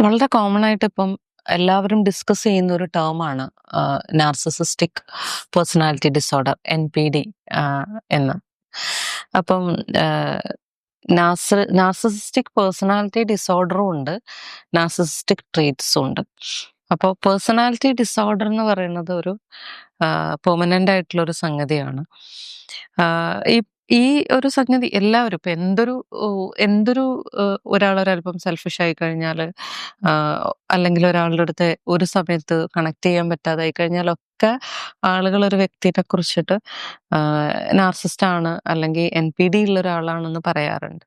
വളരെ കോമൺ ആയിട്ട് ഇപ്പം എല്ലാവരും ഡിസ്കസ് ചെയ്യുന്ന ഒരു ടേമാണ് നാർസിസിസ്റ്റിക് പേഴ്സണാലിറ്റി ഡിസോർഡർ NPD എന്ന്. അപ്പം നാർസിസിസ്റ്റിക് പേഴ്സണാലിറ്റി ഡിസോർഡറും ഉണ്ട്, നാർസിസിസ്റ്റിക് ട്രേറ്റ്സും ഉണ്ട്. അപ്പോൾ പേഴ്സണാലിറ്റി ഡിസോർഡർ എന്ന് പറയുന്നത് ഒരു പെർമനൻ്റ് ആയിട്ടുള്ള ഒരു സംഗതിയാണ്. ഈ ഈ ഒരു സംഗതി എല്ലാവരും ഇപ്പം എന്തൊരു ഒരാളൊരല്പം സെൽഫിഷ് ആയി കഴിഞ്ഞാൽ, അല്ലെങ്കിൽ ഒരാളുടെ അടുത്ത് ഒരു സമയത്ത് കണക്ട് ചെയ്യാൻ പറ്റാതായി കഴിഞ്ഞാലൊക്കെ ആളുകൾ ഒരു വ്യക്തിനെ കുറിച്ചിട്ട് നാർസിസ്റ്റ് ആണ് അല്ലെങ്കിൽ NPD ഉള്ള ഒരാളാണെന്ന് പറയാറുണ്ട്.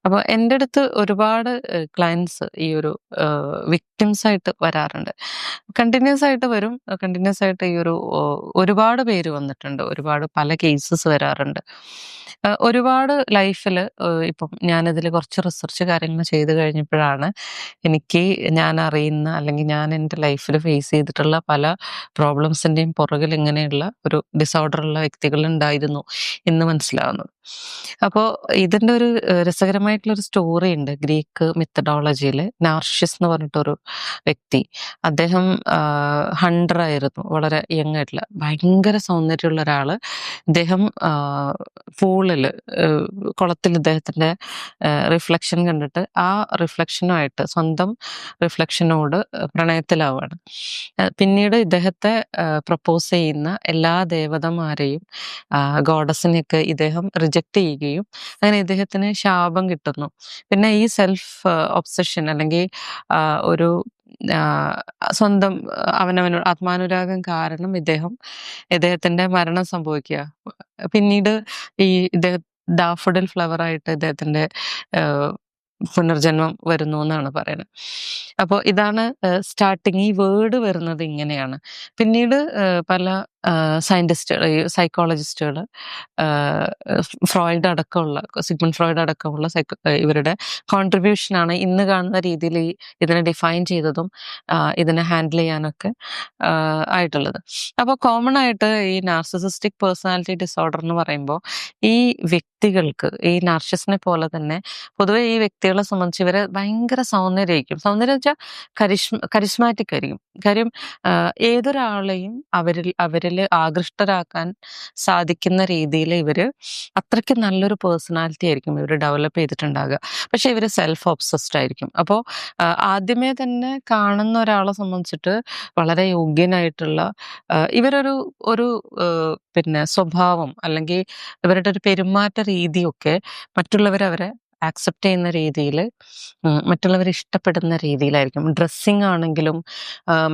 അപ്പോൾ എൻ്റെ അടുത്ത് ഒരുപാട് ക്ലയൻസ് ഈ ഒരു വിക്ടിംസ് ആയിട്ട് വരാറുണ്ട്. കണ്ടിന്യൂസ് ആയിട്ട് വരും. കണ്ടിന്യൂസ് ആയിട്ട് ഈ ഒരു ഒരുപാട് പേര് വന്നിട്ടുണ്ട്. ഒരുപാട് പല കേസസ് വരാറുണ്ട്. ഒരുപാട് ലൈഫിൽ ഇപ്പം ഞാനിതിൽ കുറച്ച് റിസർച്ച് കാര്യങ്ങൾ ചെയ്ത് കഴിഞ്ഞപ്പോഴാണ് എനിക്ക് ഞാൻ അറിയുന്ന അല്ലെങ്കിൽ ഞാൻ എൻ്റെ ലൈഫിൽ ഫേസ് ചെയ്തിട്ടുള്ള പല പ്രോബ്ലംസിൻ്റെയും പുറകിൽ ഇങ്ങനെയുള്ള ഒരു ഡിസോർഡർ ഉള്ള വ്യക്തികളുണ്ടായിരുന്നു എന്ന് മനസ്സിലാവുന്നത്. അപ്പോൾ ഇതിൻ്റെ ഒരു രസകരമായിട്ടുള്ളൊരു സ്റ്റോറി ഉണ്ട്. ഗ്രീക്ക് മിത്തഡോളജിയിൽ നാർഷ്യസ് എന്ന് പറഞ്ഞിട്ടൊരു വ്യക്തി, അദ്ദേഹം ഹണ്ടറായിരുന്നു. വളരെ യങ് ആയിട്ടുള്ള ഭയങ്കര സൗന്ദര്യമുള്ള ഒരാൾ. ഇദ്ദേഹം പൂളിൽ കുളത്തിൽ ഇദ്ദേഹത്തിൻ്റെ റിഫ്ലക്ഷൻ കണ്ടിട്ട് ആ റിഫ്ലക്ഷനുമായിട്ട് സ്വന്തം റിഫ്ലക്ഷനോട് പ്രണയത്തിലാവുകയാണ്. പിന്നീട് ഇദ്ദേഹത്തെ പ്രപ്പോസ് ചെയ്യുന്ന എല്ലാ ദേവതമാരെയും ഗോഡസിനെയൊക്കെ ഇദ്ദേഹം റിജക്റ്റ് ചെയ്യുകയും അങ്ങനെ ഇദ്ദേഹത്തിന് ശാപം കിട്ടുന്നു. പിന്നെ ഈ സെൽഫ് ഒബ്സഷൻ അല്ലെങ്കിൽ ഒരു സ്വന്തം അവനവനോട് ആത്മാനുരാഗം കാരണം ഇദ്ദേഹത്തിന്റെ മരണം സംഭവിക്കുക. പിന്നീട് ഈ ഡാഫഡിൽ ഫ്ലവർ ആയിട്ട് ഇദ്ദേഹത്തിന്റെ പുനർജന്മം വരുന്നു എന്നാണ് പറയുന്നത്. അപ്പോൾ ഇതാണ് സ്റ്റാർട്ടിങ്. ഈ വേർഡ് വരുന്നത് ഇങ്ങനെയാണ്. പിന്നീട് പല സയന്റിസ്റ്റുകൾ, സൈക്കോളജിസ്റ്റുകൾ, സിഗ്മണ്ട് ഫ്രോയിഡ് അടക്കമുള്ള ഇവരുടെ കോൺട്രിബ്യൂഷനാണ് ഇന്ന് കാണുന്ന രീതിയിൽ ഇതിനെ ഡിഫൈൻ ചെയ്തതും ഇതിനെ ഹാൻഡിൽ ചെയ്യാനൊക്കെ ആയിട്ടുള്ളത്. അപ്പോൾ കോമൺ ആയിട്ട് ഈ നാർസിസിസ്റ്റിക് പേഴ്സണാലിറ്റി ഡിസോർഡർ എന്ന് പറയുമ്പോൾ ഈ വ്യക്തികൾക്ക്, ഈ നാർസിസിനെ പോലെ തന്നെ പൊതുവെ ഈ വ്യക്തികളെ സംബന്ധിച്ച് ഇവരെ ഭയങ്കര സൗന്ദര്യമായിരിക്കും. സൗന്ദര്യം വെച്ചാൽ കരിസ്മാറ്റിക് ആയിരിക്കും. കാര്യം ഏതൊരാളെയും അവരിൽ ആകൃഷ്ടരാക്കാൻ സാധിക്കുന്ന രീതിയിൽ ഇവര് അത്രയ്ക്ക് നല്ലൊരു പേഴ്സണാലിറ്റി ആയിരിക്കും ഇവർ ഡെവലപ്പ് ചെയ്തിട്ടുണ്ടാകുക. പക്ഷെ ഇവർ സെൽഫ് ഒബ്സസ്ഡ് ആയിരിക്കും. അപ്പോൾ ആദ്യമേ തന്നെ കാണുന്ന ഒരാളെ സംബന്ധിച്ചിട്ട് വളരെ യോഗ്യനായിട്ടുള്ള ഇവരൊരു പിന്നെ സ്വഭാവം അല്ലെങ്കിൽ ഇവരുടെ ഒരു പെരുമാറ്റ രീതിയൊക്കെ അവരെ ആക്സെപ്റ്റ് ചെയ്യുന്ന രീതിയിൽ, മറ്റുള്ളവരെ ഇഷ്ടപ്പെടുന്ന രീതിയിലായിരിക്കും. ഡ്രസ്സിങ് ആണെങ്കിലും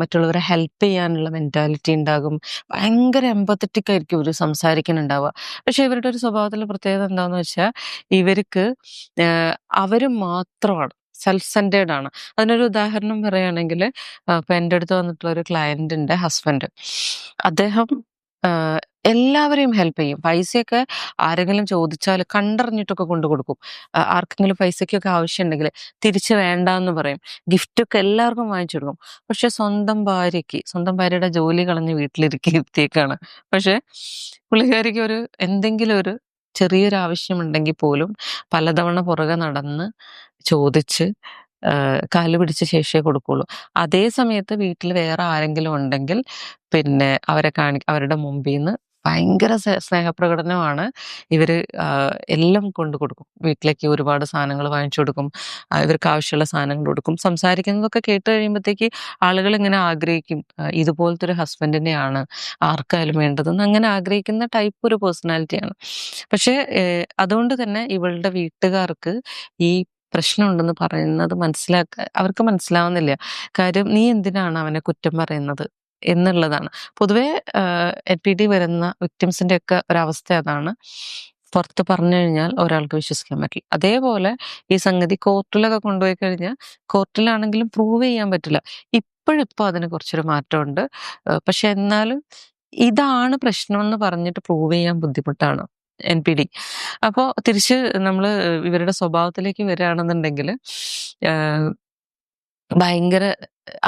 മറ്റുള്ളവരെ ഹെൽപ്പ് ചെയ്യാനുള്ള മെൻറ്റാലിറ്റി ഉണ്ടാകും. ഭയങ്കര എമ്പത്തറ്റിക് ആയിരിക്കും ഇവർ സംസാരിക്കുന്നുണ്ടാവുക. പക്ഷെ ഇവരുടെ ഒരു സ്വഭാവത്തിലെ പ്രത്യേകത എന്താണെന്ന് വെച്ചാൽ ഇവർക്ക് അവർ മാത്രമാണ്, സെൽഫ് സെൻറ്റേർഡ് ആണ്. അതിനൊരു ഉദാഹരണം പറയുകയാണെങ്കിൽ, ഇപ്പം എൻ്റെ അടുത്ത് വന്നിട്ടുള്ള ഒരു ക്ലയൻറ്റിൻ്റെ ഹസ്ബൻഡ്, അദ്ദേഹം എല്ലാവരെയും ഹെൽപ്പ് ചെയ്യും. പൈസയൊക്കെ ആരെങ്കിലും ചോദിച്ചാൽ കണ്ടറിഞ്ഞിട്ടൊക്കെ കൊണ്ടു കൊടുക്കും. ആർക്കെങ്കിലും പൈസയ്ക്കൊക്കെ ആവശ്യമുണ്ടെങ്കിൽ തിരിച്ച് വേണ്ടാന്ന് പറയും. ഗിഫ്റ്റൊക്കെ എല്ലാവർക്കും വാങ്ങിച്ചു കൊടുക്കും. പക്ഷെ സ്വന്തം ഭാര്യയുടെ ജോലി കളഞ്ഞ് വീട്ടിലിരുത്തിയേക്കാണ്. പക്ഷെ പുള്ളിക്കാരിക്ക് എന്തെങ്കിലും ഒരു ചെറിയൊരു ആവശ്യമുണ്ടെങ്കിൽ പോലും പലതവണ പുറകെ നടന്ന് ചോദിച്ച് കാല് പിടിച്ച ശേഷമേ കൊടുക്കുള്ളൂ. അതേ സമയത്ത് വീട്ടിൽ വേറെ ആരെങ്കിലും ഉണ്ടെങ്കിൽ പിന്നെ അവരുടെ മുമ്പിൽ നിന്ന് ഭയങ്കര സ്നേഹപ്രകടനമാണ്. ഇവര് എല്ലാം കൊണ്ടു കൊടുക്കും. വീട്ടിലേക്ക് ഒരുപാട് സാധനങ്ങൾ വാങ്ങിച്ചു കൊടുക്കും. ഇവർക്ക് ആവശ്യമുള്ള സാധനങ്ങൾ കൊടുക്കും. സംസാരിക്കുന്നതൊക്കെ കേട്ട് കഴിയുമ്പോഴത്തേക്ക് ആളുകൾ ഇങ്ങനെ ആഗ്രഹിക്കും, ഇതുപോലത്തെ ഒരു ഹസ്ബൻഡിനെയാണ് ആർക്കായാലും വേണ്ടതെന്ന് അങ്ങനെ ആഗ്രഹിക്കുന്ന ടൈപ്പ് ഒരു പേഴ്സണാലിറ്റിയാണ്. പക്ഷെ അതുകൊണ്ട് തന്നെ ഇവളുടെ വീട്ടുകാർക്ക് ഈ പ്രശ്നമുണ്ടെന്ന് പറയുന്നത് അവർക്ക് മനസ്സിലാവുന്നില്ല. കാര്യം നീ എന്തിനാണ് അവനെ കുറ്റം പറയുന്നത് എന്നുള്ളതാണ്. പൊതുവെ NPD വരുന്ന വിക്ടിംസിന്റെ ഒക്കെ ഒരവസ്ഥ അതാണ്. പുറത്ത് പറഞ്ഞു കഴിഞ്ഞാൽ ഒരാൾക്ക് വിശ്വസിക്കാൻ പറ്റില്ല. അതേപോലെ ഈ സംഗതി കോർട്ടിലൊക്കെ കൊണ്ടുപോയി കഴിഞ്ഞാൽ കോർട്ടിലാണെങ്കിലും പ്രൂവ് ചെയ്യാൻ പറ്റില്ല. ഇപ്പോഴിപ്പോൾ അതിന് കുറച്ചൊരു മാറ്റമുണ്ട്. പക്ഷെ എന്നാലും ഇതാണ് പ്രശ്നം എന്ന് പറഞ്ഞിട്ട് പ്രൂവ് ചെയ്യാൻ ബുദ്ധിമുട്ടാണ് NPD. അപ്പോൾ തിരിച്ച് നമ്മൾ ഇവരുടെ സ്വഭാവത്തിലേക്ക് വരികയാണെന്നുണ്ടെങ്കിൽ ഭയങ്കര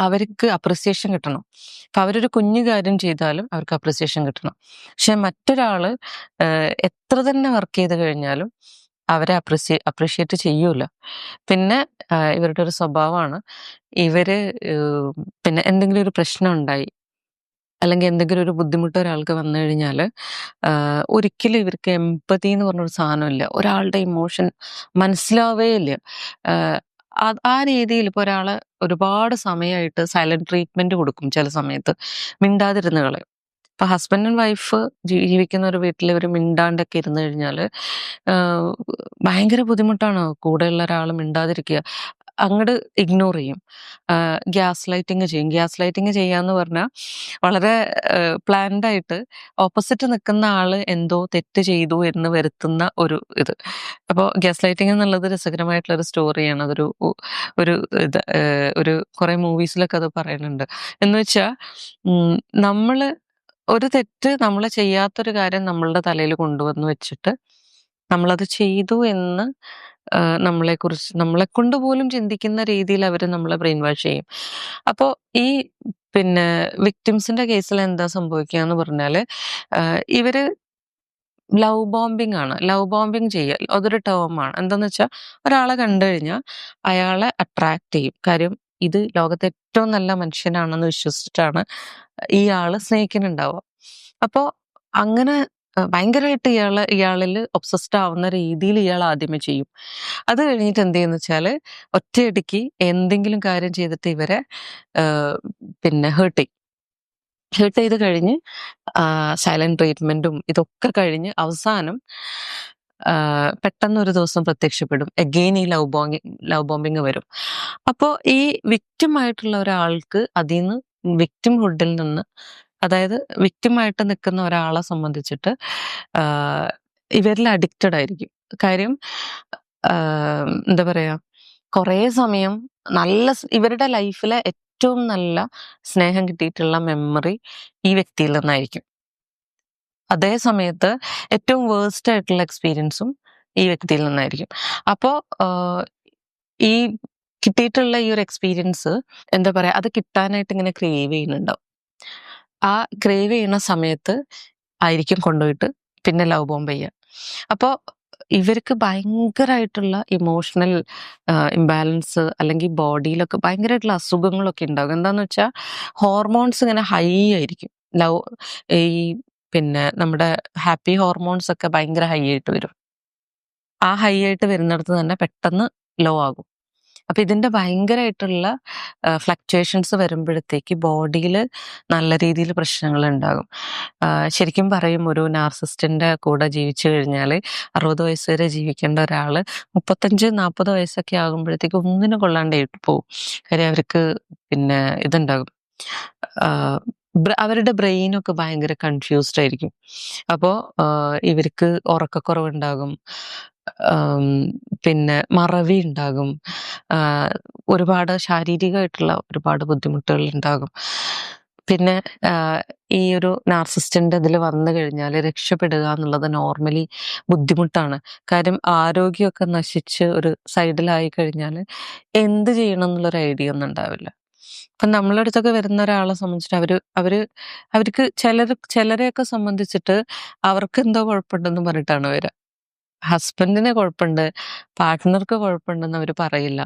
അവർക്ക് അപ്രിസിയേഷൻ കിട്ടണം. അപ്പൊ അവരൊരു കുഞ്ഞു കാര്യം ചെയ്താലും അവർക്ക് അപ്രിസിയേഷൻ കിട്ടണം. പക്ഷെ മറ്റൊരാള് എത്ര തന്നെ വർക്ക് ചെയ്ത് കഴിഞ്ഞാലും അവരെ അപ്രിഷിയേറ്റ് ചെയ്യൂല. പിന്നെ ഇവരുടെ ഒരു സ്വഭാവമാണ് ഇവര് പിന്നെ എന്തെങ്കിലും ഒരു പ്രശ്നം ഉണ്ടായി അല്ലെങ്കിൽ എന്തെങ്കിലും ഒരു ബുദ്ധിമുട്ട് ഒരാൾക്ക് വന്നു കഴിഞ്ഞാല് ഒരിക്കലും ഇവർക്ക് എമ്പതി എന്ന് പറഞ്ഞൊരു സാധനമില്ല. ഒരാളുടെ ഇമോഷൻ മനസ്സിലാവേ ഇല്ല. ആ രീതിയിൽ ഇപ്പോൾ ഒരാള് ഒരുപാട് സമയമായിട്ട് സൈലന്റ് ട്രീറ്റ്മെന്റ് കൊടുക്കും ചില സമയത്ത്. മിണ്ടാതിരുന്ന് കളയും. ഇപ്പൊ ഹസ്ബൻഡ് ആൻഡ് വൈഫ് ജീവിക്കുന്ന ഒരു വീട്ടിൽ ഇവർ മിണ്ടാണ്ടൊക്കെ ഇരുന്ന് കഴിഞ്ഞാല് ഭയങ്കര ബുദ്ധിമുട്ടാണ്. കൂടെയുള്ള ഒരാൾ മിണ്ടാതിരിക്കുക. അങ്ങട് ഇഗ്നോർ ചെയ്യും. ഗ്യാസ് ലൈറ്റിംഗ് ചെയ്യും. ഗ്യാസ് ലൈറ്റിംഗ് ചെയ്യാന്ന് പറഞ്ഞാൽ വളരെ പ്ലാൻഡ് ആയിട്ട് ഓപ്പോസിറ്റ് നിൽക്കുന്ന ആള് എന്തോ തെറ്റ് ചെയ്തു എന്ന് വരുത്തുന്ന ഒരു ഇത്. അപ്പോൾ ഗ്യാസ് ലൈറ്റിംഗ് എന്നുള്ളത് രസകരമായിട്ടുള്ള ഒരു സ്റ്റോറിയാണ്. അതൊരു ഒരു ഇത് ഒരു കുറെ മൂവീസിലൊക്കെ അത് പറയുന്നുണ്ട്. എന്ന് വെച്ചാൽ നമ്മള് ഒരു തെറ്റ് നമ്മള് ചെയ്യാത്തൊരു കാര്യം നമ്മളുടെ തലയിൽ കൊണ്ടുവന്ന് വെച്ചിട്ട് നമ്മളത് ചെയ്തു എന്ന് നമ്മളെക്കൊണ്ട് പോലും ചിന്തിക്കുന്ന രീതിയിൽ അവര് നമ്മളെ ബ്രെയിൻ വാഷ് ചെയ്യും. അപ്പോ ഈ പിന്നെ വിക്ടിംസിന്റെ കേസിൽ എന്താ സംഭവിക്കാന്ന് പറഞ്ഞാല് ഇവര് ലവ് ബോംബിംഗ് ആണ്. ലവ് ബോംബിംഗ് ചെയ്യൽ അതൊരു ടേമാണ്. എന്താന്ന് വെച്ചാൽ ഒരാളെ കണ്ടു കഴിഞ്ഞാൽ അയാളെ അട്രാക്ട് ചെയ്യും. കാര്യം ഇത് ലോകത്തെ ഏറ്റവും നല്ല മനുഷ്യനാണെന്ന് വിശ്വസിച്ചിട്ടാണ് ഈ ആള് സ്നേഹിക്കുന്നുണ്ടാവുക. അപ്പോ അങ്ങനെ ഭയങ്കരമായിട്ട് ഇയാളിൽ ഒബ്സസ്ഡ് ആവുന്ന രീതിയിൽ ഇയാൾ ആദ്യമേ ചെയ്യും. അത് കഴിഞ്ഞിട്ട് എന്ത് ചെയ്യുന്ന വെച്ചാല് ഒറ്റയടിക്ക് എന്തെങ്കിലും കാര്യം ചെയ്തിട്ട് ഇവരെ പിന്നെ ഹേർട്ട് ചെയ്ത് കഴിഞ്ഞ് സൈലന്റ് ട്രീറ്റ്മെന്റും ഇതൊക്കെ കഴിഞ്ഞ് അവസാനം പെട്ടെന്ന് ഒരു ദിവസം പ്രത്യക്ഷപ്പെടും. എഗെയിൻ ഈ ലവ് ബോംബിങ് വരും. അപ്പോ ഈ വിക്ടിം ആയിട്ടുള്ള ഒരാൾക്ക് അതിന്ന് വിക്ടിംഹുഡിൽ നിന്ന്, അതായത് വിക്ടിമായിട്ട് നിൽക്കുന്ന ഒരാളെ സംബന്ധിച്ചിട്ട് ഇവരിൽ അഡിക്റ്റഡ് ആയിരിക്കും. കാര്യം എന്താ പറയാ, കുറേ സമയം ഇവരുടെ ലൈഫിലെ ഏറ്റവും നല്ല സ്നേഹം കിട്ടിയിട്ടുള്ള മെമ്മറി ഈ വ്യക്തിയിൽ നിന്നായിരിക്കും. അതേ സമയത്ത് ഏറ്റവും വേഴ്സ്റ്റ് ആയിട്ടുള്ള എക്സ്പീരിയൻസും ഈ വ്യക്തിയിൽ നിന്നായിരിക്കും. അപ്പോൾ ഈ കിട്ടിയിട്ടുള്ള ഈ ഒരു എക്സ്പീരിയൻസ് എന്താ പറയാ, അത് കിട്ടാനായിട്ട് ഇങ്ങനെ ക്രേവ് ചെയ്യുന്നുണ്ടാവും. ആ ക്രേവ് ചെയ്യുന്ന സമയത്ത് ആയിരിക്കും കൊണ്ടുപോയിട്ട് പിന്നെ ലവ് ബോംബ് ചെയ്യുക. അപ്പോൾ ഇവർക്ക് ഭയങ്കരമായിട്ടുള്ള ഇമോഷണൽ ഇംബാലൻസ് അല്ലെങ്കിൽ ബോഡിയിലൊക്കെ ഭയങ്കരമായിട്ടുള്ള അസുഖങ്ങളൊക്കെ ഉണ്ടാകും. എന്താന്ന് വെച്ചാൽ ഹോർമോൺസ് ഇങ്ങനെ ഹൈ ആയിരിക്കും. ഈ പിന്നെ നമ്മുടെ ഹാപ്പി ഹോർമോൺസ് ഒക്കെ ഭയങ്കര ഹൈ ആയിട്ട് വരും. ആ ഹൈ ആയിട്ട് വരുന്നിടത്ത് തന്നെ പെട്ടെന്ന് ലോ ആകും. അപ്പൊ ഇതിന്റെ ഭയങ്കരമായിട്ടുള്ള ഫ്ലക്ച്വേഷൻസ് വരുമ്പോഴത്തേക്ക് ബോഡിയിൽ നല്ല രീതിയിൽ പ്രശ്നങ്ങൾ ഉണ്ടാകും. ശരിക്കും പറയും, ഒരു നാർസിസ്റ്റിന്റെ കൂടെ ജീവിച്ചു കഴിഞ്ഞാൽ 60 വയസ്സ് വരെ ജീവിക്കേണ്ട ഒരാള് 35-40 വയസ്സൊക്കെ ആകുമ്പോഴത്തേക്ക് ഒന്നിനും കൊള്ളാണ്ടായിട്ട് പോകും. കാര്യം അവർക്ക് പിന്നെ ഇതുണ്ടാകും, അവരുടെ ബ്രെയിനൊക്കെ ഭയങ്കര കൺഫ്യൂസ്ഡ് ആയിരിക്കും. അപ്പോൾ ഇവർക്ക് ഉറക്കക്കുറവുണ്ടാകും, പിന്നെ മറവി ഉണ്ടാകും, ഒരുപാട് ശാരീരികമായിട്ടുള്ള ഒരുപാട് ബുദ്ധിമുട്ടുകൾ ഉണ്ടാകും. പിന്നെ ഈ ഒരു നാർസിസ്റ്റിന്റെ ഇതിൽ വന്നു കഴിഞ്ഞാൽ രക്ഷപ്പെടുക എന്നുള്ളത് നോർമലി ബുദ്ധിമുട്ടാണ്. കാര്യം ആരോഗ്യമൊക്കെ നശിച്ച് ഒരു സൈഡിലായി കഴിഞ്ഞാൽ എന്ത് ചെയ്യണം എന്നുള്ളൊരു ഐഡിയ ഒന്നും ഉണ്ടാവില്ല. ഇപ്പം നമ്മളെ അടുത്തൊക്കെ വരുന്ന ഒരാളെ സംബന്ധിച്ചിട്ട് അവർക്ക് ചിലരെയൊക്കെ സംബന്ധിച്ചിട്ട് അവർക്ക് എന്തോ കുഴപ്പമുണ്ടെന്ന് പറഞ്ഞിട്ടാണ് വരിക. ഹസ്ബൻഡിന് കുഴപ്പമുണ്ട്, പാർട്ട്ണർക്ക് കുഴപ്പമുണ്ടെന്ന് അവർ പറയില്ല.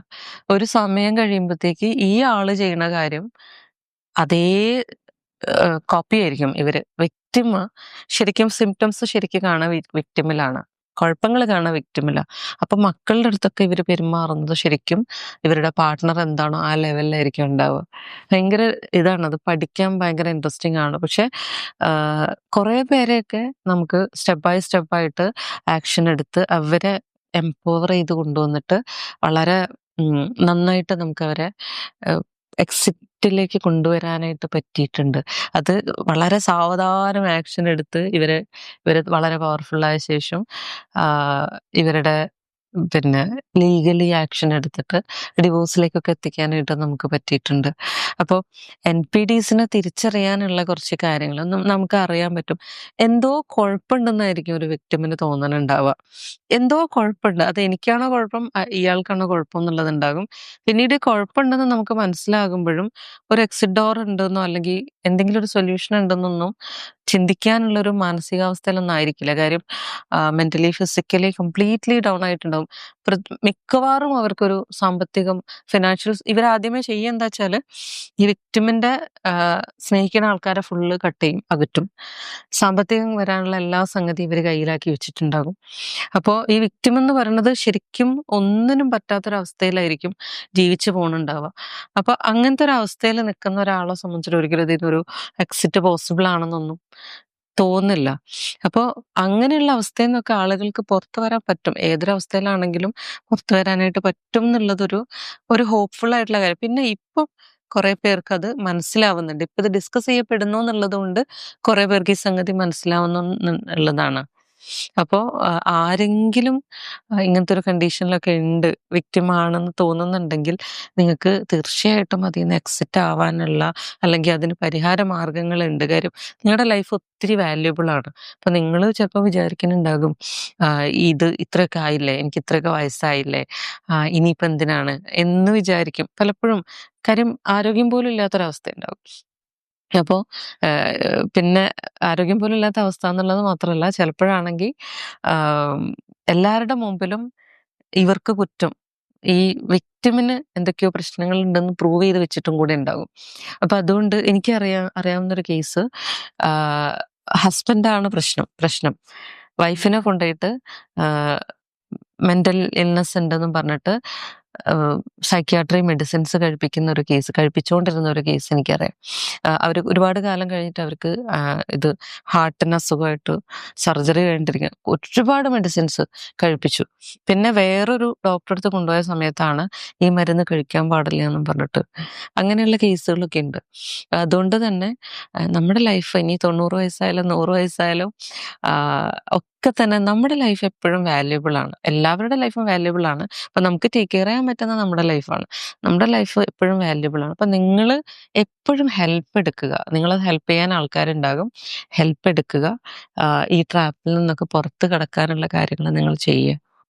ഒരു സമയം കഴിയുമ്പോഴത്തേക്ക് ഈ ആള് ചെയ്യണ കാര്യം അതേ കോപ്പി ആയിരിക്കും ഇവര്. വിക്ടിം ശരിക്കും സിംറ്റംസ് ശരിക്കും കാണാൻ വിക്ടിമിലാണ്, കുഴപ്പങ്ങൾ കാണാൻ വിക്ടിമില്ല. അപ്പൊ മക്കളുടെ അടുത്തൊക്കെ ഇവർ പെരുമാറുന്നത് ശരിക്കും ഇവരുടെ പാർട്ട്ണർ എന്താണോ ആ ലെവലിലായിരിക്കും ഉണ്ടാവുക. ഭയങ്കര ഇതാണ്, അത് പഠിക്കാൻ ഭയങ്കര ഇൻട്രസ്റ്റിംഗ് ആണ്. പക്ഷെ കുറെ പേരെയൊക്കെ നമുക്ക് സ്റ്റെപ്പ് ബൈ സ്റ്റെപ്പായിട്ട് ആക്ഷൻ എടുത്ത് അവരെ എംപവർ ചെയ്ത് കൊണ്ടുവന്നിട്ട് വളരെ നന്നായിട്ട് നമുക്ക് അവരെ എക്സിറ്റിലേക്ക് കൊണ്ടുവരാനായിട്ട് പറ്റിയിട്ടുണ്ട്. അത് വളരെ സാവധാനം ആക്ഷൻ എടുത്ത് ഇവര് വളരെ പവർഫുള്ളായ ശേഷം ഇവരുടെ പിന്നെ ലീഗലി ആക്ഷൻ എടുത്തിട്ട് ഡിവോഴ്സിലേക്കൊക്കെ എത്തിക്കാനായിട്ട് നമുക്ക് പറ്റിയിട്ടുണ്ട്. അപ്പോൾ NPDsനെ തിരിച്ചറിയാനുള്ള കുറച്ച് കാര്യങ്ങൾ നമുക്ക് അറിയാൻ പറ്റും. എന്തോ കുഴപ്പമുണ്ടെന്നായിരിക്കും ഒരു വിക്ടിമിന് തോന്നലുണ്ടാവുക. എന്തോ കുഴപ്പമുണ്ട്. അത് എനിക്കാണോ കുഴപ്പം, ഇയാൾക്കാണോ കുഴപ്പം എന്നുള്ളതുണ്ടാകും. പിന്നീട് കുഴപ്പമുണ്ടെന്ന് നമുക്ക് മനസ്സിലാകുമ്പോഴും ഒരു എക്സിറ്റ് ഡോർ ഉണ്ടെന്നോ അല്ലെങ്കിൽ എന്തെങ്കിലും ഒരു സൊല്യൂഷൻ ഉണ്ടെന്നൊന്നും ചിന്തിക്കാനുള്ളൊരു മാനസികാവസ്ഥയിലൊന്നും ആയിരിക്കില്ല. കാര്യം മെന്റലി, ഫിസിക്കലി കംപ്ലീറ്റ്ലി ഡൗൺ ആയിട്ടുണ്ടാവും. മിക്കവാറും അവർക്കൊരു സാമ്പത്തികം, ഫിനാൻഷ്യൽസ് ഇവരാദ്യമേ ചെയ്യുക എന്താ വെച്ചാല് ഈ വിക്ടിമിന്റെ സ്നേഹിക്കുന്ന ആൾക്കാരെ ഫുള്ള് കട്ട് ചെയ്യും, അകറ്റും. സാമ്പത്തികം വരാനുള്ള എല്ലാ സംഗതി ഇവർ കയ്യിലാക്കി വെച്ചിട്ടുണ്ടാകും. അപ്പോൾ ഈ വിക്ടിം എന്ന് പറയുന്നത് ശരിക്കും ഒന്നിനും പറ്റാത്തൊരവസ്ഥയിലായിരിക്കും ജീവിച്ചു പോകണുണ്ടാവുക. അപ്പൊ അങ്ങനത്തെ ഒരു അവസ്ഥയിൽ നിൽക്കുന്ന ഒരാളെ സംബന്ധിച്ചിട്ട് ഒരിക്കലും ഇതൊരു എക്സിറ്റ് പോസിബിൾ ആണെന്നൊന്നും തോന്നില്ല. അപ്പോൾ അങ്ങനെയുള്ള അവസ്ഥയിൽ നിന്നൊക്കെ ആളുകൾക്ക് പുറത്തു വരാൻ പറ്റും. ഏതൊരവസ്ഥയിലാണെങ്കിലും പുറത്തു വരാനായിട്ട് പറ്റും എന്നുള്ളതൊരു ഹോപ്പ്ഫുൾ ആയിട്ടുള്ള കാര്യം. പിന്നെ ഇപ്പം കുറെ പേർക്ക് അത് മനസ്സിലാവുന്നുണ്ട്. ഇപ്പൊ ഇത് ഡിസ്കസ് ചെയ്യപ്പെടുന്നു എന്നുള്ളത് കൊണ്ട് കുറെ പേർക്ക് ഈ സംഗതി മനസ്സിലാവുന്നു എന്നുള്ളതാണ്. അപ്പോൾ ആരെങ്കിലും ഇങ്ങനത്തെ ഒരു കണ്ടീഷനിലൊക്കെ ഉണ്ട്, വിക്ടിം ആണെന്ന് തോന്നുന്നുണ്ടെങ്കിൽ നിങ്ങൾക്ക് തീർച്ചയായിട്ടും അതിൽ നിന്ന് എക്സിറ്റ് ആവാനുള്ള അല്ലെങ്കിൽ അതിന് പരിഹാര മാർഗങ്ങളുണ്ട്. കാര്യം നിങ്ങളുടെ ലൈഫ് ഒത്തിരി വാല്യുബിൾ ആണ്. അപ്പൊ നിങ്ങൾ ചിലപ്പോൾ വിചാരിക്കുന്നുണ്ടാകും, ഇത് ഇത്രയൊക്കെ ആയില്ലേ, എനിക്ക് ഇത്രയൊക്കെ വയസ്സായില്ലേ, ഇനിയിപ്പോൾ എന്തിനാണ് എന്ന് വിചാരിക്കും പലപ്പോഴും. കാര്യം ആരോഗ്യം പോലും ഇല്ലാത്തൊരവസ്ഥ ഉണ്ടാവും. അപ്പോൾ പിന്നെ ആരോഗ്യം പോലും ഇല്ലാത്ത അവസ്ഥ എന്നുള്ളത് മാത്രമല്ല, ചിലപ്പോഴാണെങ്കിൽ എല്ലാവരുടെ മുമ്പിലും ഇവർക്ക് കുറ്റം, ഈ വിക്ടിമിന് എന്തൊക്കെയോ പ്രശ്നങ്ങൾ ഉണ്ടെന്ന് പ്രൂവ് ചെയ്ത് വെച്ചിട്ടും കൂടെ ഉണ്ടാകും. അപ്പൊ അതുകൊണ്ട് എനിക്ക് അറിയാവുന്നൊരു കേസ്, ഹസ്ബൻഡാണ് പ്രശ്നം. വൈഫിനെ കൊണ്ടുപോയിട്ട് മെന്റൽ ഇൽനെസ് ഉണ്ടെന്നും പറഞ്ഞിട്ട് സൈക്യാട്രി മെഡിസിൻസ് കഴിപ്പിച്ചുകൊണ്ടിരുന്ന ഒരു കേസ് എനിക്കറിയാം. അവർ ഒരുപാട് കാലം കഴിഞ്ഞിട്ട് അവർക്ക് ഇത് ഹാർട്ടിന് അസുഖമായിട്ട് സർജറി കഴിഞ്ഞിരിക്കുക, ഒരുപാട് മെഡിസിൻസ് കഴിപ്പിച്ചു. പിന്നെ വേറൊരു ഡോക്ടറെ അടുത്ത് കൊണ്ടുപോയ സമയത്താണ് ഈ മരുന്ന് കഴിക്കാൻ പാടില്ല എന്നും പറഞ്ഞിട്ട് അങ്ങനെയുള്ള കേസുകളൊക്കെ ഉണ്ട്. അതുകൊണ്ട് തന്നെ നമ്മുടെ ലൈഫ് ഇനി 90 വയസ്സായാലും 100 വയസ്സായാലും ഒക്കെ തന്നെ നമ്മുടെ ലൈഫ് എപ്പോഴും വാല്യുബിൾ ആണ്. എല്ലാവരുടെ ലൈഫും വാല്യുബിൾ ആണ്. അപ്പൊ നമുക്ക് ടേക്ക് കെയർ ചെയ്യാൻ പറ്റുന്ന നമ്മുടെ ലൈഫാണ്. നമ്മുടെ ലൈഫ് എപ്പോഴും വാല്യുബിൾ ആണ്. അപ്പൊ നിങ്ങൾ എപ്പോഴും ഹെൽപ്പ് എടുക്കുക. നിങ്ങളെ ഹെൽപ്പ് ചെയ്യാൻ ആൾക്കാരുണ്ടാകും. ഹെൽപ്പ് എടുക്കുക. ഈ ട്രാപ്പിൽ നിന്നൊക്കെ പുറത്ത് കടക്കാനുള്ള കാര്യങ്ങൾ നിങ്ങൾ ചെയ്യുക.